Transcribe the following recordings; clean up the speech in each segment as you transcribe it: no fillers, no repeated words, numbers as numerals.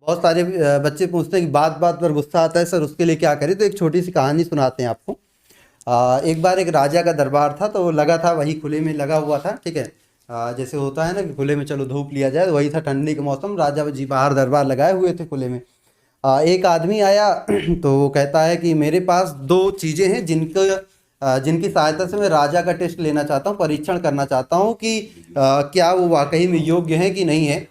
बहुत सारे बच्चे पूछते हैं कि बात बात पर गुस्सा आता है सर, उसके लिए क्या करें। तो एक छोटी सी कहानी सुनाते हैं आपको। एक बार एक राजा का दरबार था, तो लगा था वही खुले में लगा हुआ था, ठीक है। जैसे होता है ना कि खुले में चलो धूप लिया जाए, तो वही था ठंडी का मौसम, राजा जी बाहर दरबार लगाए हुए थे खुले में। एक आदमी आया तो वो कहता है कि मेरे पास दो चीज़ें हैं जिनकी सहायता से मैं राजा का टेस्ट लेना चाहता हूँ, परीक्षण करना चाहता हूँ कि क्या वो वाकई में योग्य है कि नहीं है।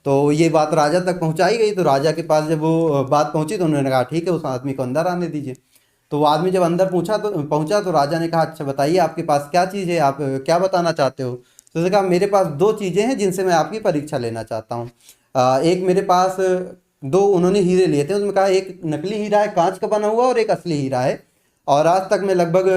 तो ये बात राजा तक पहुंचाई गई। तो राजा के पास जब वो बात पहुंची तो उन्होंने कहा ठीक है, उस आदमी को अंदर आने दीजिए। तो वो आदमी जब अंदर पहुंचा तो राजा ने कहा अच्छा बताइए आपके पास क्या चीज़ है, आप क्या बताना चाहते हो। तो उसने कहा मेरे पास दो चीज़ें हैं जिनसे मैं आपकी परीक्षा लेना चाहता हूँ। एक मेरे पास दो उन्होंने हीरे लिए थे, उसमें कहा एक नकली हीरा है कांच का बना हुआ और एक असली हीरा है। और आज तक मैं लगभग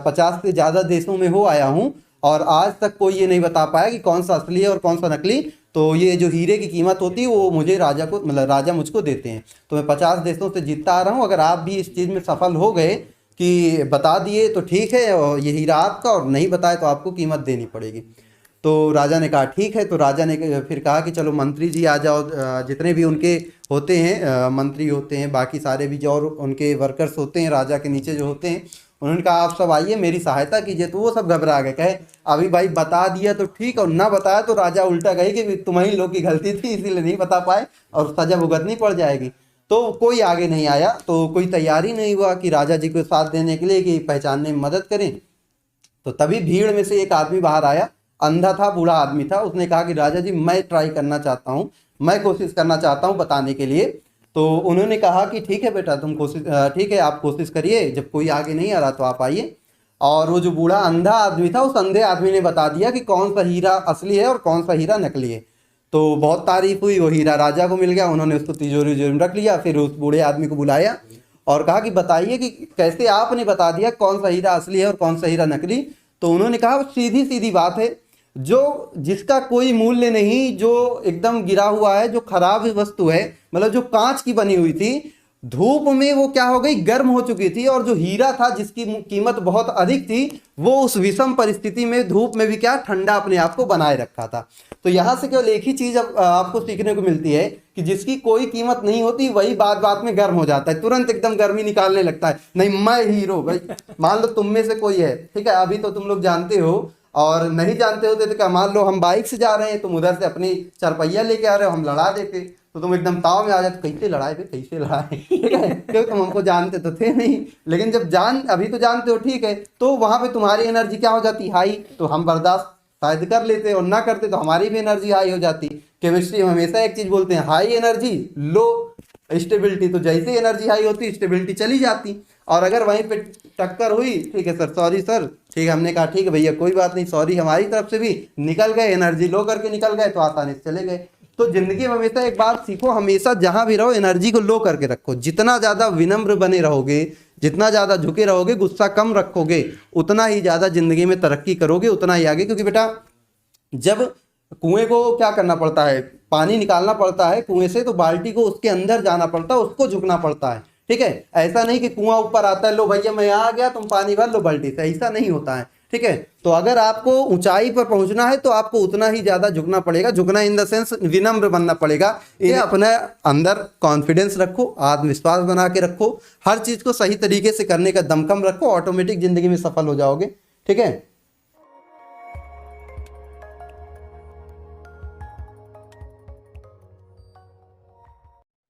50 से ज़्यादा देशों में हो आया हूँ और आज तक कोई ये नहीं बता पाया कि कौन सा असली है और कौन सा नकली। तो ये जो हीरे की कीमत होती है वो मुझे राजा को मतलब राजा मुझको देते हैं। तो मैं 50 देशों से जीतता आ रहा हूँ। अगर आप भी इस चीज़ में सफल हो गए कि बता दिए तो ठीक है और ये हीरा आपका, और नहीं बताए तो आपको कीमत देनी पड़ेगी। तो राजा ने कहा ठीक है। तो राजा ने फिर कहा कि चलो मंत्री जी आ जाओ, जितने भी उनके होते हैं मंत्री होते हैं, बाकी सारे भी जो और उनके वर्कर्स होते हैं राजा के नीचे जो होते हैं, उन्होंने कहा आप सब आइए मेरी सहायता कीजिए। तो वो सब घबरा गए, कहे अभी भाई बता दिया तो ठीक, और ना बताया तो राजा उल्टा कहे कि तुम्हारी लोग की गलती थी इसीलिए नहीं बता पाए और सजा भुगतनी पड़ जाएगी। तो कोई आगे नहीं आया, तो कोई तैयारी नहीं हुआ कि राजा जी को साथ देने के लिए कि पहचानने में मदद करें। तो तभी भीड़ में से एक आदमी बाहर आया, अंधा था, बूढ़ा आदमी था। उसने कहा कि राजा जी मैं ट्राई करना चाहता हूँ, मैं कोशिश करना चाहता हूँ बताने के लिए। तो उन्होंने कहा कि ठीक है बेटा तुम कोशिश ठीक है आप कोशिश करिए, जब कोई आगे नहीं आ रहा तो आप आइए। और वो जो बूढ़ा अंधा आदमी था उस अंधे आदमी ने बता दिया कि कौन सा हीरा असली है और कौन सा हीरा नकली है। तो बहुत तारीफ हुई, वो हीरा राजा को मिल गया, उन्होंने उसको तिजोरी उजोरी में रख लिया। फिर उस बूढ़े आदमी को बुलाया और कहा कि बताइए कि कैसे आपने बता दिया कौन सा हीरा असली है और कौन सा हीरा नकली। तो उन्होंने कहा सीधी सीधी बात है, जो जिसका कोई मूल्य नहीं, जो एकदम गिरा हुआ है, जो खराब वस्तु है, मतलब जो कांच की बनी हुई थी, धूप में वो क्या हो गई गर्म हो चुकी थी, और जो हीरा था जिसकी कीमत बहुत अधिक थी वो उस विषम परिस्थिति में धूप में भी क्या ठंडा अपने आप को बनाए रखा था। तो यहाँ से केवल एक ही चीज आपको सीखने को मिलती है कि जिसकी कोई कीमत नहीं होती वही बात बात में गर्म हो जाता है, तुरंत एकदम गर्मी निकालने लगता है। नहीं मैं हीरो भाई, मान लो तुम में से कोई है, ठीक है, अभी तो तुम लोग जानते हो, और नहीं जानते होते तो क्या, मान लो हम बाइक से जा रहे हैं, तुम उधर से अपनी चारपहिया लेके आ रहे हो, हम लड़ा देते तो तुम एकदम ताव में आ जाते, कैसे लड़ाए भाई कैसे लड़ाए, ठीक है, क्योंकि तुम हमको जानते तो थे नहीं। लेकिन जब अभी तो जानते हो, ठीक है, तो वहां पे तुम्हारी एनर्जी क्या हो जाती हाई, तो हम बर्दाश्त शायद कर लेते और ना करते तो हमारी भी एनर्जी हाई हो जाती। केमिस्ट्री में हमेशा एक चीज बोलते हैं, हाई एनर्जी लो स्टेबिलिटी। तो जैसे एनर्जी हाई होती स्टेबिलिटी चली जाती, और अगर वहीं पे टक्कर हुई, ठीक है सर सॉरी सर, ठीक है, हमने कहा ठीक है भैया कोई बात नहीं, सॉरी हमारी तरफ से भी, निकल गए एनर्जी लो करके निकल गए तो आसानी से चले गए। तो जिंदगी में हमेशा एक बात सीखो, हमेशा जहां भी रहो एनर्जी को लो करके रखो। जितना ज्यादा विनम्र बने रहोगे, जितना ज्यादा झुके रहोगे, गुस्सा कम रखोगे, उतना ही ज्यादा जिंदगी में तरक्की करोगे, उतना ही आगे। क्योंकि बेटा जब कुएं को क्या करना पड़ता है, पानी निकालना पड़ता है कुएं से, तो बाल्टी को उसके अंदर जाना पड़ता है, उसको झुकना पड़ता है, ठीक है। ऐसा नहीं कि कुआं ऊपर आता है लो भैया मैं आ गया तुम पानी भर लो बाल्टी से, ऐसा नहीं होता है, ठीक है। तो अगर आपको ऊंचाई पर पहुंचना है तो आपको उतना ही ज्यादा झुकना पड़ेगा, झुकना इन द सेंस विनम्र बनना पड़ेगा। ये अपने अंदर कॉन्फिडेंस रखो, आत्मविश्वास बना के रखो, हर चीज को सही तरीके से करने का दमखम रखो, ऑटोमेटिक जिंदगी में सफल हो जाओगे, ठीक है।